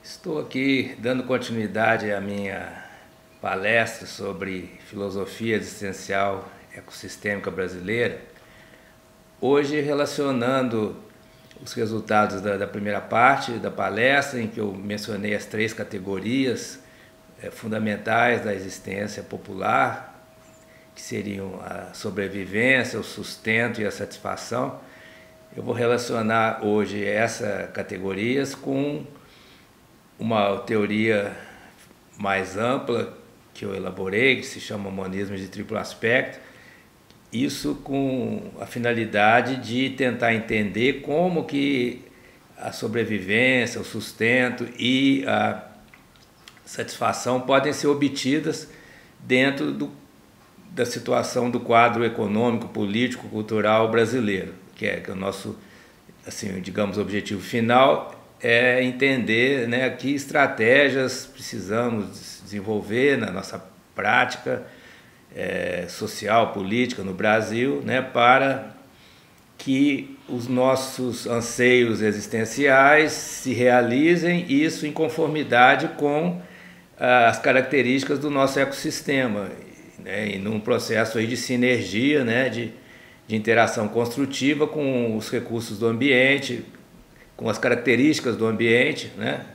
Estou aqui dando continuidade à minha palestra sobre filosofia existencial ecossistêmica brasileira, hoje relacionando os resultados da primeira parte da palestra, em que eu mencionei as três categorias fundamentais da existência popular, que seriam a sobrevivência, o sustento e a satisfação. Eu vou relacionar hoje essas categorias com uma teoria mais ampla que eu elaborei, que se chama Monismo de Triplo Aspecto, isso com a finalidade de tentar entender como que a sobrevivência, o sustento e a satisfação podem ser obtidas dentro da situação do quadro econômico, político, cultural brasileiro, que é o nosso, assim, digamos, objetivo final é entender, né, que estratégias precisamos desenvolver na nossa prática social, política no Brasil, né, para que os nossos anseios existenciais se realizem, isso em conformidade com as características do nosso ecossistema, né, e num processo aí de sinergia, né, de interação construtiva com os recursos do ambiente, com as características do ambiente, né,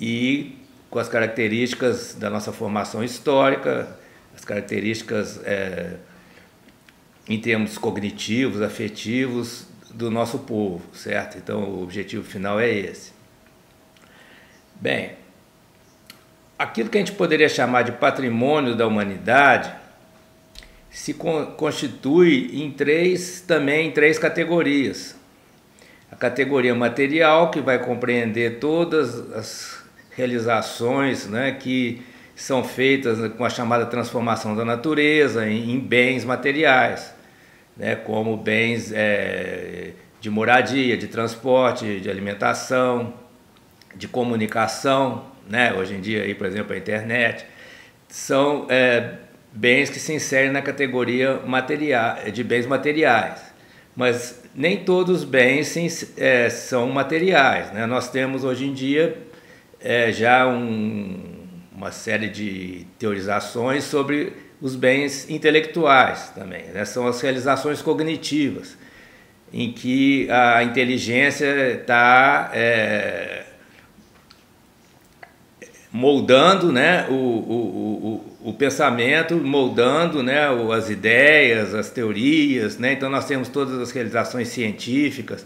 e com as características da nossa formação histórica, as características em termos cognitivos, afetivos do nosso povo, certo? Então o objetivo final é esse. Bem, aquilo que a gente poderia chamar de patrimônio da humanidade se constitui em três categorias. A categoria material, que vai compreender todas as realizações, né, que são feitas com a chamada transformação da natureza em bens materiais, né, como bens de moradia, de transporte, de alimentação, de comunicação, né, hoje em dia, aí, por exemplo, a internet, são bens que se inserem na categoria de bens materiais. Mas nem todos os bens são materiais, né? Nós temos hoje em dia já uma série de teorizações sobre os bens intelectuais também, né? São as realizações cognitivas, em que a inteligência está moldando, né, o pensamento, moldando, né, as ideias, as teorias, né? Então nós temos todas as realizações científicas,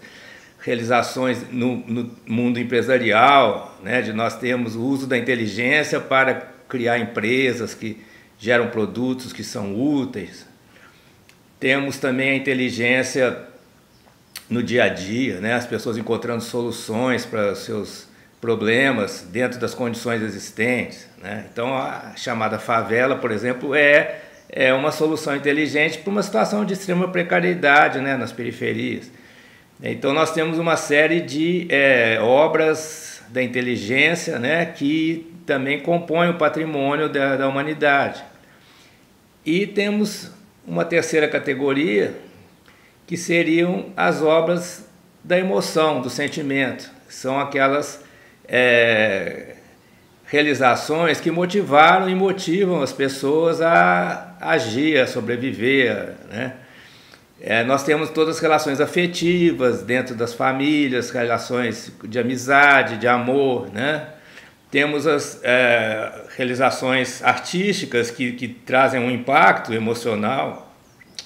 realizações no mundo empresarial, né? Nós temos o uso da inteligência para criar empresas que geram produtos que são úteis. Temos também a inteligência no dia a dia, né? As pessoas encontrando soluções para os seus problemas dentro das condições existentes, né? Então a chamada favela, por exemplo, é uma solução inteligente para uma situação de extrema precariedade, né, nas periferias. Então nós temos uma série de obras da inteligência, né, que também compõem o patrimônio da humanidade. E temos uma terceira categoria, que seriam as obras da emoção, do sentimento. São aquelas realizações que motivaram e motivam as pessoas a agir, a sobreviver, né? Nós temos todas as relações afetivas dentro das famílias, relações de amizade, de amor, né? Temos as realizações artísticas que trazem um impacto emocional,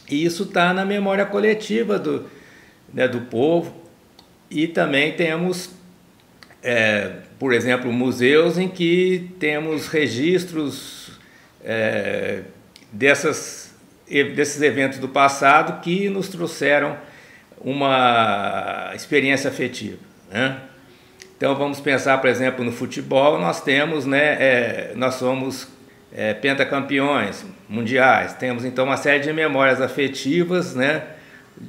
e isso está na memória coletiva do povo. E também temos por exemplo, museus em que temos registros desses eventos do passado que nos trouxeram uma experiência afetiva, né? Então vamos pensar, por exemplo, no futebol. Nós temos, né, nós somos pentacampeões mundiais, temos então uma série de memórias afetivas, né,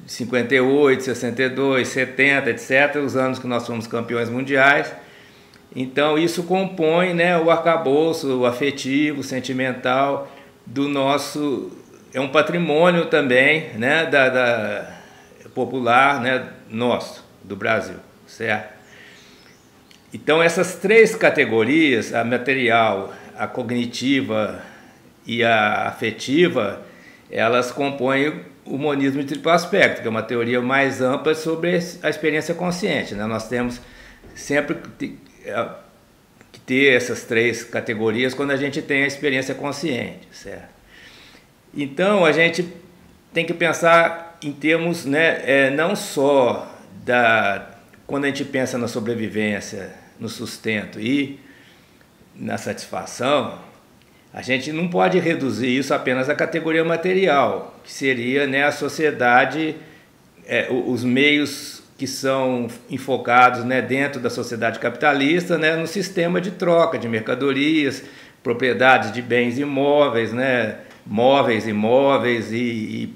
58, 62, 70, etc., os anos que nós fomos campeões mundiais. Então isso compõe, né, o arcabouço afetivo, sentimental do nosso, é um patrimônio também, né, popular, né, nosso, do Brasil, certo? Então, essas três categorias, a material, a cognitiva e a afetiva, elas compõem o monismo de triplo aspecto, que é uma teoria mais ampla sobre a experiência consciente, né? Nós temos sempre que ter essas três categorias quando a gente tem a experiência consciente, certo? Então, a gente tem que pensar em termos, né, não só quando a gente pensa na sobrevivência, no sustento e na satisfação, a gente não pode reduzir isso apenas à categoria material, que seria, né, a sociedade, os meios que são enfocados, né, dentro da sociedade capitalista, né, no sistema de troca de mercadorias, propriedades de bens imóveis, né, móveis, imóveis e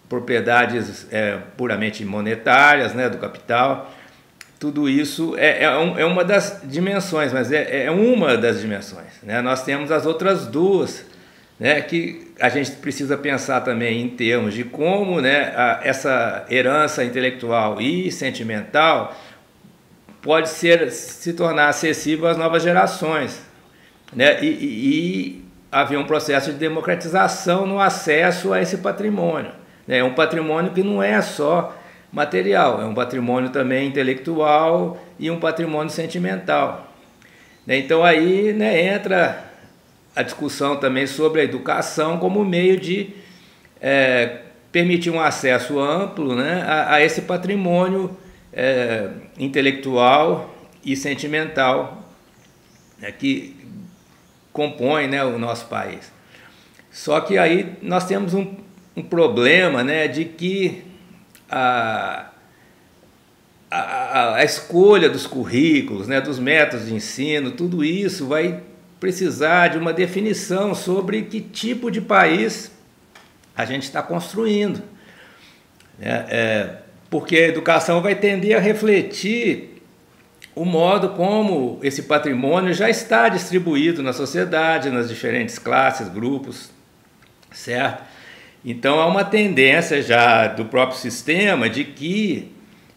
propriedades puramente monetárias, né, do capital. Tudo isso é uma das dimensões, mas é uma das dimensões, né? Nós temos as outras duas, né, que a gente precisa pensar também em termos de como, né, essa herança intelectual e sentimental pode se tornar acessível às novas gerações, né? E haver um processo de democratização no acesso a esse patrimônio, né? É um patrimônio que não é só material, é um patrimônio também intelectual e um patrimônio sentimental. Então aí, né, entra a discussão também sobre a educação como meio de permitir um acesso amplo, né, a esse patrimônio intelectual e sentimental, né, que compõe, né, o nosso país. Só que aí nós temos um problema, né, de que a escolha dos currículos, né, dos métodos de ensino, tudo isso vai precisar de uma definição sobre que tipo de país a gente está construindo, né? Porque a educação vai tender a refletir o modo como esse patrimônio já está distribuído na sociedade, nas diferentes classes, grupos, certo? Então, há uma tendência já do próprio sistema de que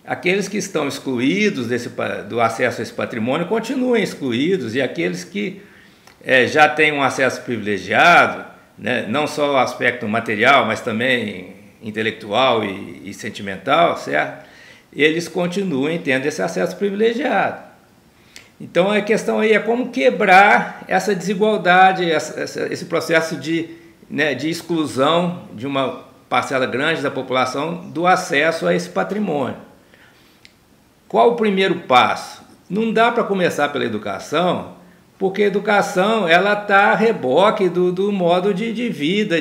aqueles que estão excluídos do acesso a esse patrimônio continuem excluídos, e aqueles que já têm um acesso privilegiado, né, não só o aspecto material, mas também intelectual e sentimental, certo? Eles continuem tendo esse acesso privilegiado. Então, a questão aí é como quebrar essa desigualdade, esse processo de exclusão de uma parcela grande da população do acesso a esse patrimônio. Qual o primeiro passo? Não dá para começar pela educação, porque a educação está a reboque do modo de vida,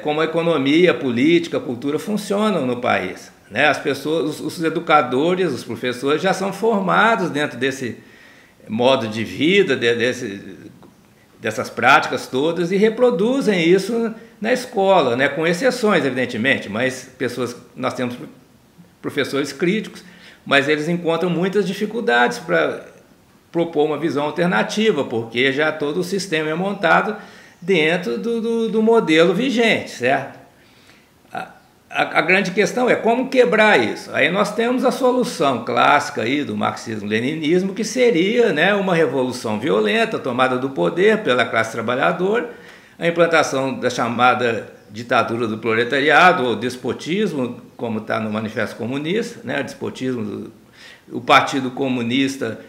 como a economia, a política, a cultura funcionam no país, né? As pessoas, os educadores, os professores já são formados dentro desse modo de vida, dessas práticas todas, e reproduzem isso na escola, né? Com exceções, evidentemente, mas nós temos professores críticos, mas eles encontram muitas dificuldades para propor uma visão alternativa, porque já todo o sistema é montado dentro do modelo vigente, certo? A grande questão é como quebrar isso. Aí nós temos a solução clássica aí do marxismo-leninismo, que seria, né, uma revolução violenta, tomada do poder pela classe trabalhadora, a implantação da chamada ditadura do proletariado, ou despotismo, como está no Manifesto Comunista, né, despotismo, o Partido Comunista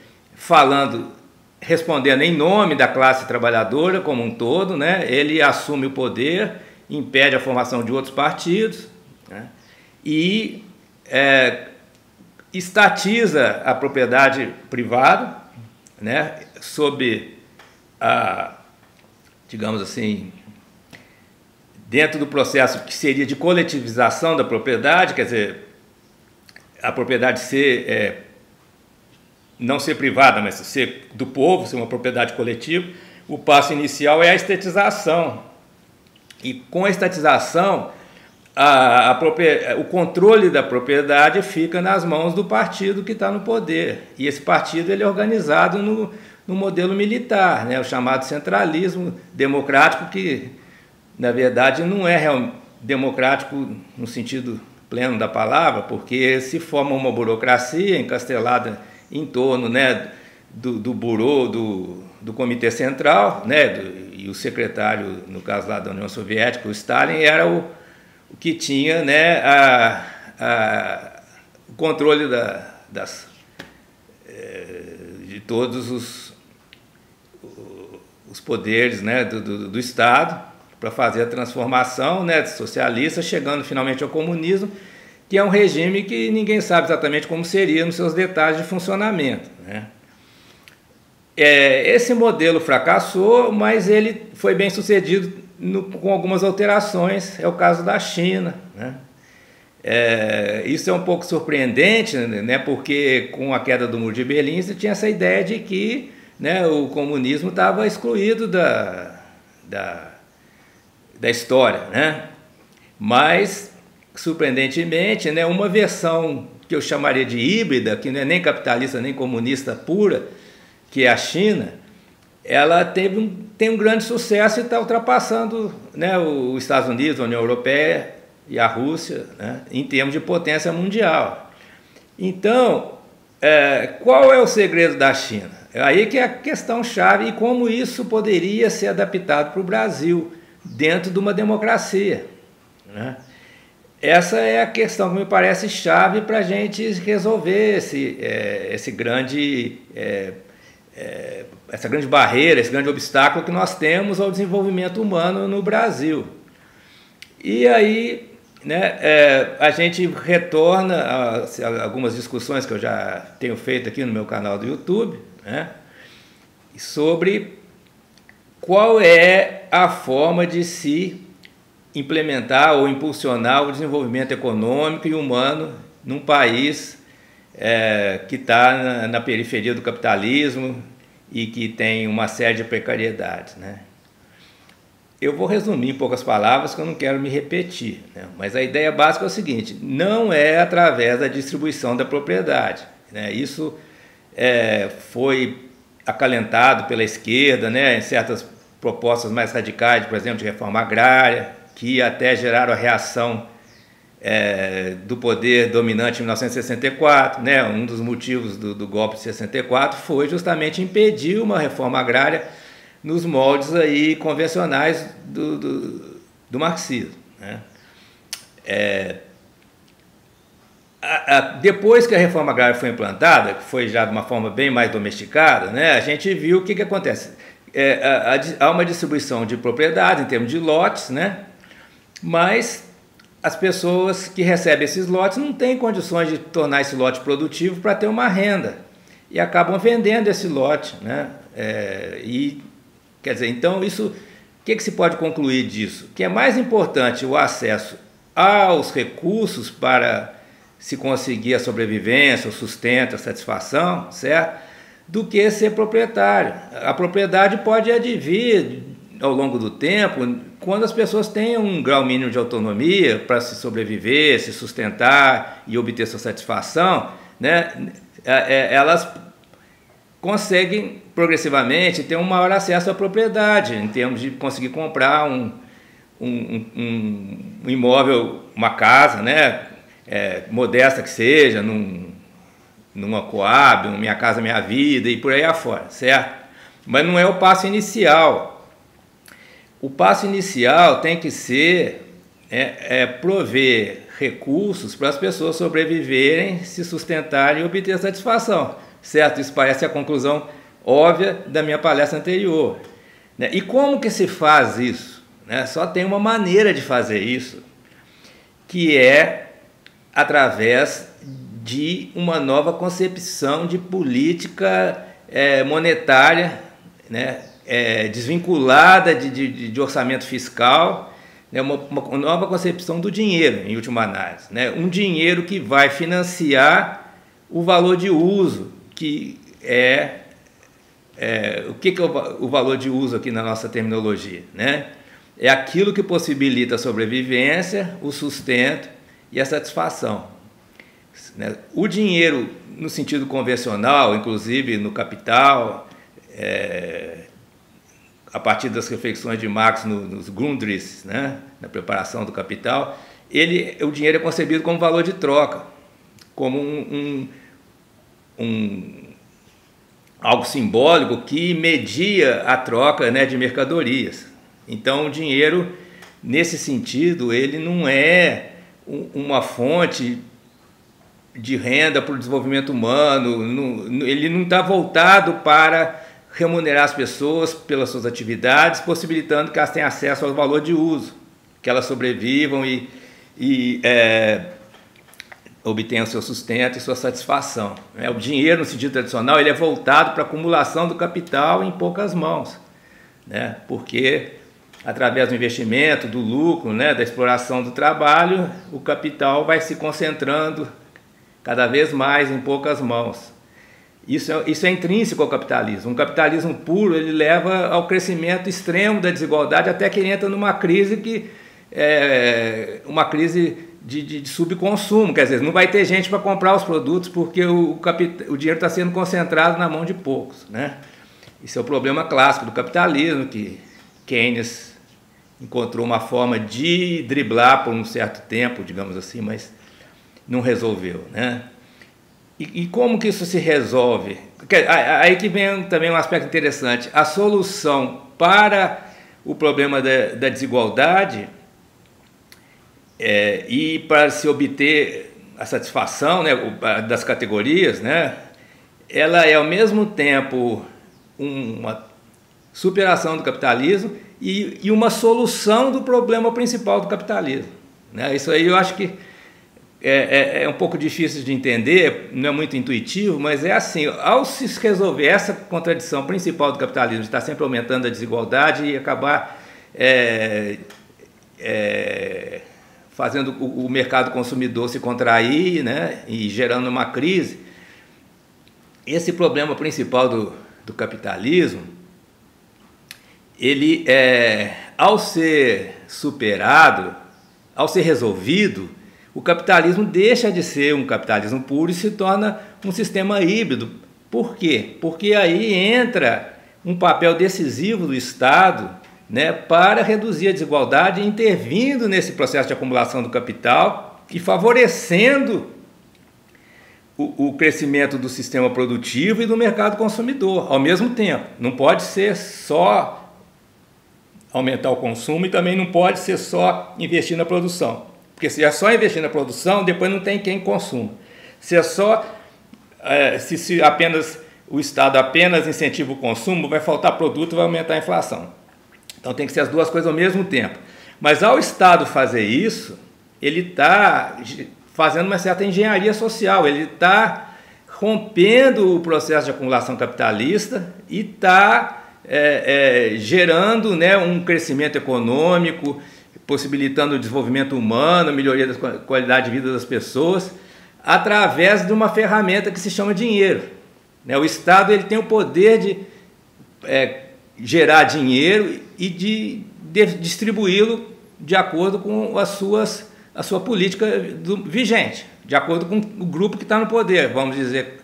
respondendo em nome da classe trabalhadora como um todo, né, ele assume o poder, impede a formação de outros partidos, né, e estatiza a propriedade privada, né, sob digamos assim, dentro do processo que seria de coletivização da propriedade, quer dizer, a propriedade não ser privada, mas ser do povo, ser uma propriedade coletiva. O passo inicial é a estatização. E com a estatização, o controle da propriedade fica nas mãos do partido que está no poder. E esse partido ele é organizado no modelo militar, né, o chamado centralismo democrático, que, na verdade, não é democrático no sentido pleno da palavra, porque se forma uma burocracia encastelada em torno, né, do Burô, do Comitê Central, né, e o secretário, no caso lá da União Soviética, o Stalin, era o que tinha, né, o controle de todos os poderes, né, do Estado, para fazer a transformação, né, socialista, chegando finalmente ao comunismo, que é um regime que ninguém sabe exatamente como seria nos seus detalhes de funcionamento, né. Esse modelo fracassou, mas ele foi bem sucedido com algumas alterações, é o caso da China, né. Isso é um pouco surpreendente, né, porque com a queda do Muro de Berlim você tinha essa ideia de que, né, o comunismo estava excluído da história, né? Mas, surpreendentemente, né, uma versão que eu chamaria de híbrida, que não é nem capitalista nem comunista pura, que é a China, ela tem um grande sucesso e está ultrapassando, né, os Estados Unidos, a União Europeia e a Rússia, né, em termos de potência mundial. Então, qual é o segredo da China? É aí que é a questão chave e como isso poderia ser adaptado para o Brasil, dentro de uma democracia, né? Essa é a questão que me parece chave para a gente resolver essa grande barreira, esse grande obstáculo que nós temos ao desenvolvimento humano no Brasil. E aí, né, a gente retorna a algumas discussões que eu já tenho feito aqui no meu canal do YouTube, né, sobre qual é a forma de se implementar ou impulsionar o desenvolvimento econômico e humano num país que está na periferia do capitalismo e que tem uma série de precariedades, né? Eu vou resumir em poucas palavras, que eu não quero me repetir, né? Mas a ideia básica é o seguinte: não é através da distribuição da propriedade, né? Isso foi acalentado pela esquerda, né, em certas propostas mais radicais, por exemplo, de reforma agrária, que até geraram a reação do poder dominante em 1964, né? Um dos motivos do golpe de 64 foi justamente impedir uma reforma agrária nos moldes aí convencionais do marxismo, né? Depois que a reforma agrária foi implantada, que foi já de uma forma bem mais domesticada, né, a gente viu o que acontece. Há uma distribuição de propriedade em termos de lotes, né, mas as pessoas que recebem esses lotes não têm condições de tornar esse lote produtivo para ter uma renda e acabam vendendo esse lote, né, quer dizer, então isso, o que se pode concluir disso? Que é mais importante o acesso aos recursos para se conseguir a sobrevivência, o sustento, a satisfação, certo? Do que ser proprietário. A propriedade pode advir ao longo do tempo, quando as pessoas têm um grau mínimo de autonomia para se sobreviver, se sustentar e obter sua satisfação, né? Elas conseguem progressivamente ter um maior acesso à propriedade, em termos de conseguir comprar um imóvel, uma casa, né? Modesta que seja, numa Coab, Minha Casa Minha Vida e por aí afora, certo? Mas não é o passo inicial. O passo inicial tem que ser prover recursos para as pessoas sobreviverem, se sustentarem e obter satisfação, certo? Isso parece a conclusão óbvia da minha palestra anterior, né? E como que se faz isso, né? Só tem uma maneira de fazer isso, que é através de uma nova concepção de política monetária, né, desvinculada de orçamento fiscal, né, uma nova concepção do dinheiro, em última análise, né, um dinheiro que vai financiar o valor de uso, que o que é o valor de uso aqui na nossa terminologia, né? É aquilo que possibilita a sobrevivência, o sustento e a satisfação. O dinheiro, no sentido convencional, inclusive no Capital, a partir das reflexões de Marx nos Grundrisse, né, na preparação do Capital, o dinheiro é concebido como valor de troca, como algo simbólico que media a troca, né, de mercadorias. Então o dinheiro, nesse sentido, ele não é uma fonte de renda para o desenvolvimento humano, ele não está voltado para remunerar as pessoas pelas suas atividades, possibilitando que elas tenham acesso ao valor de uso, que elas sobrevivam e obtenham seu sustento e sua satisfação. O dinheiro, no sentido tradicional, ele é voltado para a acumulação do capital em poucas mãos, né? Porque através do investimento, do lucro, né, da exploração do trabalho, o capital vai se concentrando cada vez mais em poucas mãos. Isso é intrínseco ao capitalismo. Um capitalismo puro, ele leva ao crescimento extremo da desigualdade, até que ele entra numa crise que uma crise de subconsumo. Quer dizer, não vai ter gente para comprar os produtos porque o dinheiro está sendo concentrado na mão de poucos, né? Isso é o problema clássico do capitalismo, que Keynes encontrou uma forma de driblar por um certo tempo, digamos assim, mas não resolveu, né? E como que isso se resolve? Aí que vem também um aspecto interessante. A solução para o problema da desigualdade e para se obter a satisfação, né, das categorias, né, ela é ao mesmo tempo uma superação do capitalismo e uma solução do problema principal do capitalismo, né? Isso aí eu acho que é um pouco difícil de entender, não é muito intuitivo, mas é assim: ao se resolver essa contradição principal do capitalismo, de estar sempre aumentando a desigualdade e acabar fazendo o mercado consumidor se contrair, né, e gerando uma crise, esse problema principal do capitalismo, ele, ao ser superado, ao ser resolvido, o capitalismo deixa de ser um capitalismo puro e se torna um sistema híbrido. Por quê? Porque aí entra um papel decisivo do Estado, né, para reduzir a desigualdade, intervindo nesse processo de acumulação do capital e favorecendo o crescimento do sistema produtivo e do mercado consumidor ao mesmo tempo. Não pode ser só aumentar o consumo e também não pode ser só investir na produção. Porque se é só investir na produção, depois não tem quem consuma. Se é só, se apenas o Estado apenas incentiva o consumo, vai faltar produto e vai aumentar a inflação. Então tem que ser as duas coisas ao mesmo tempo. Mas ao Estado fazer isso, ele está fazendo uma certa engenharia social, ele está rompendo o processo de acumulação capitalista e está gerando, né, um crescimento econômico, possibilitando o desenvolvimento humano, melhoria da qualidade de vida das pessoas, através de uma ferramenta que se chama dinheiro. O Estado, ele tem o poder de gerar dinheiro e de distribuí-lo de acordo com a sua política vigente, de acordo com o grupo que está no poder, vamos dizer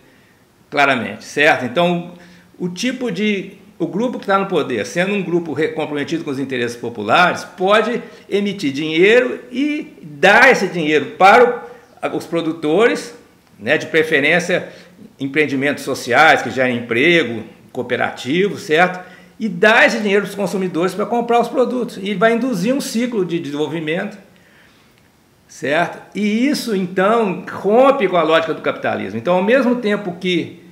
claramente, certo? Então, o grupo que está no poder, sendo um grupo comprometido com os interesses populares, pode emitir dinheiro e dar esse dinheiro para os produtores, né, de preferência empreendimentos sociais que gerem emprego, cooperativos, certo? E dar esse dinheiro para os consumidores para comprar os produtos. E vai induzir um ciclo de desenvolvimento, certo? E isso, então, rompe com a lógica do capitalismo. Então, ao mesmo tempo que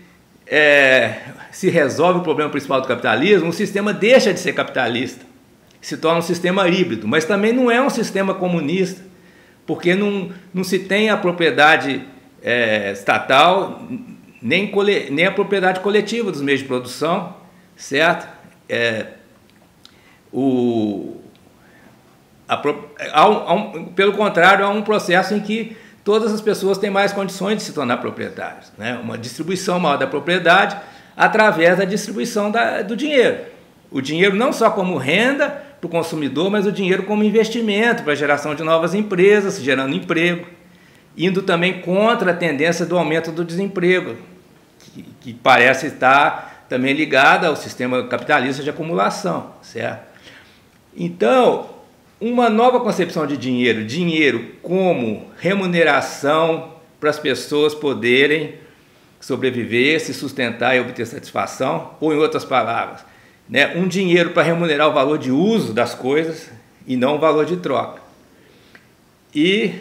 se resolve o problema principal do capitalismo, o sistema deixa de ser capitalista, se torna um sistema híbrido, mas também não é um sistema comunista, porque não se tem a propriedade estatal, nem a propriedade coletiva dos meios de produção, certo? Pelo contrário, há um processo em que todas as pessoas têm mais condições de se tornar proprietários, né? Uma distribuição maior da propriedade através da distribuição do dinheiro. O dinheiro não só como renda para o consumidor, mas o dinheiro como investimento para a geração de novas empresas, gerando emprego, indo também contra a tendência do aumento do desemprego, que parece estar também ligada ao sistema capitalista de acumulação, certo? Então, uma nova concepção de dinheiro como remuneração para as pessoas poderem sobreviver, se sustentar e obter satisfação, ou em outras palavras, né, um dinheiro para remunerar o valor de uso das coisas e não o valor de troca. E,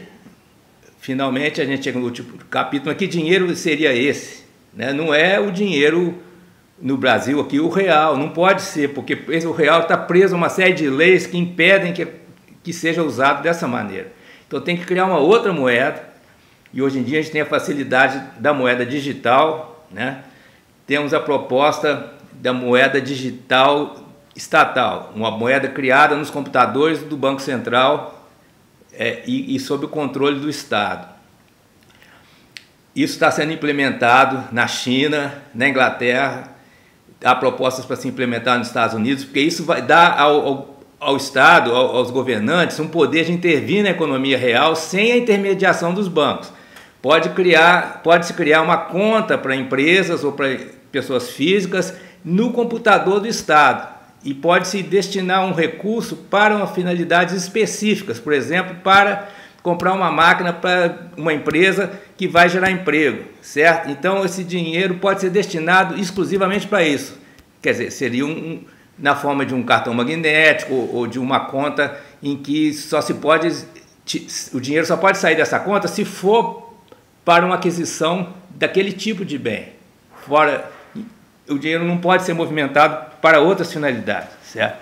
finalmente, a gente chega no último capítulo, que dinheiro seria esse? Né? Não é o dinheiro no Brasil aqui, o real, não pode ser, porque o real está preso a uma série de leis que impedem que seja usado dessa maneira. Então tem que criar uma outra moeda, e hoje em dia a gente tem a facilidade da moeda digital, né? Temos a proposta da moeda digital estatal, uma moeda criada nos computadores do Banco Central e sob o controle do Estado. Isso está sendo implementado na China, na Inglaterra, há propostas para se implementar nos Estados Unidos, porque isso vai dar ao Estado, aos governantes, um poder de intervir na economia real sem a intermediação dos bancos. Pode-se criar uma conta para empresas ou para pessoas físicas no computador do Estado e pode-se destinar um recurso para finalidades específicas, por exemplo, para comprar uma máquina para uma empresa que vai gerar emprego, certo? Então esse dinheiro pode ser destinado exclusivamente para isso. Quer dizer, seria na forma de um cartão magnético ou de uma conta em que o dinheiro só pode sair dessa conta se for para uma aquisição daquele tipo de bem. Fora, o dinheiro não pode ser movimentado para outras finalidades, certo?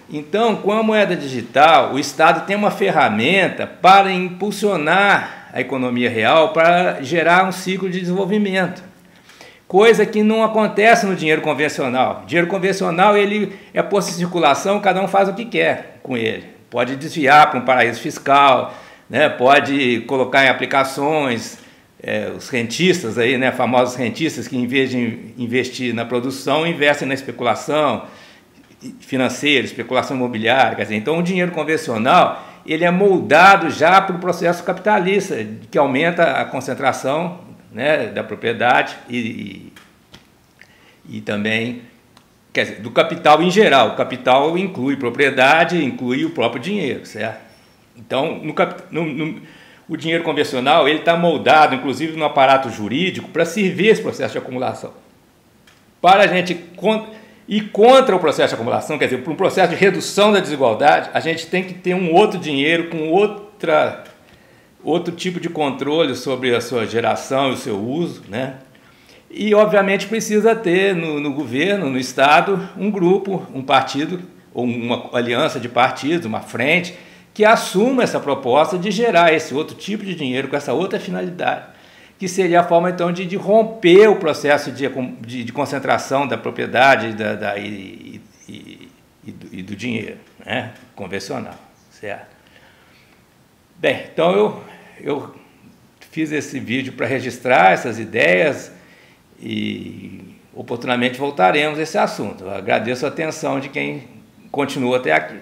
Então, com a moeda digital, o Estado tem uma ferramenta para impulsionar a economia real, para gerar um ciclo de desenvolvimento, coisa que não acontece no dinheiro convencional. O dinheiro convencional ele é posto em circulação, cada um faz o que quer com ele. Pode desviar para um paraíso fiscal, né? Pode colocar em aplicações, os rentistas, aí, né? Famosos rentistas que, em vez de investir na produção, investem na especulação financeira, especulação imobiliária. Quer dizer, então o dinheiro convencional ele é moldado já para o processo capitalista, que aumenta a concentração, né, da propriedade e também, quer dizer, do capital em geral. O capital inclui propriedade, inclui o próprio dinheiro, certo? Então, o dinheiro convencional ele está moldado, inclusive, no aparato jurídico para servir esse processo de acumulação. Para a gente ir contra o processo de acumulação, quer dizer, para um processo de redução da desigualdade, a gente tem que ter um outro dinheiro com outro tipo de controle sobre a sua geração e o seu uso, né? E, obviamente, precisa ter no governo, no Estado, um grupo, um partido, ou uma aliança de partidos, uma frente, que assuma essa proposta de gerar esse outro tipo de dinheiro com essa outra finalidade, que seria a forma, então, de romper o processo de concentração da propriedade e do dinheiro, né, convencional, certo? Bem, então eu fiz esse vídeo para registrar essas ideias e oportunamente voltaremos a esse assunto. Eu agradeço a atenção de quem continua até aqui.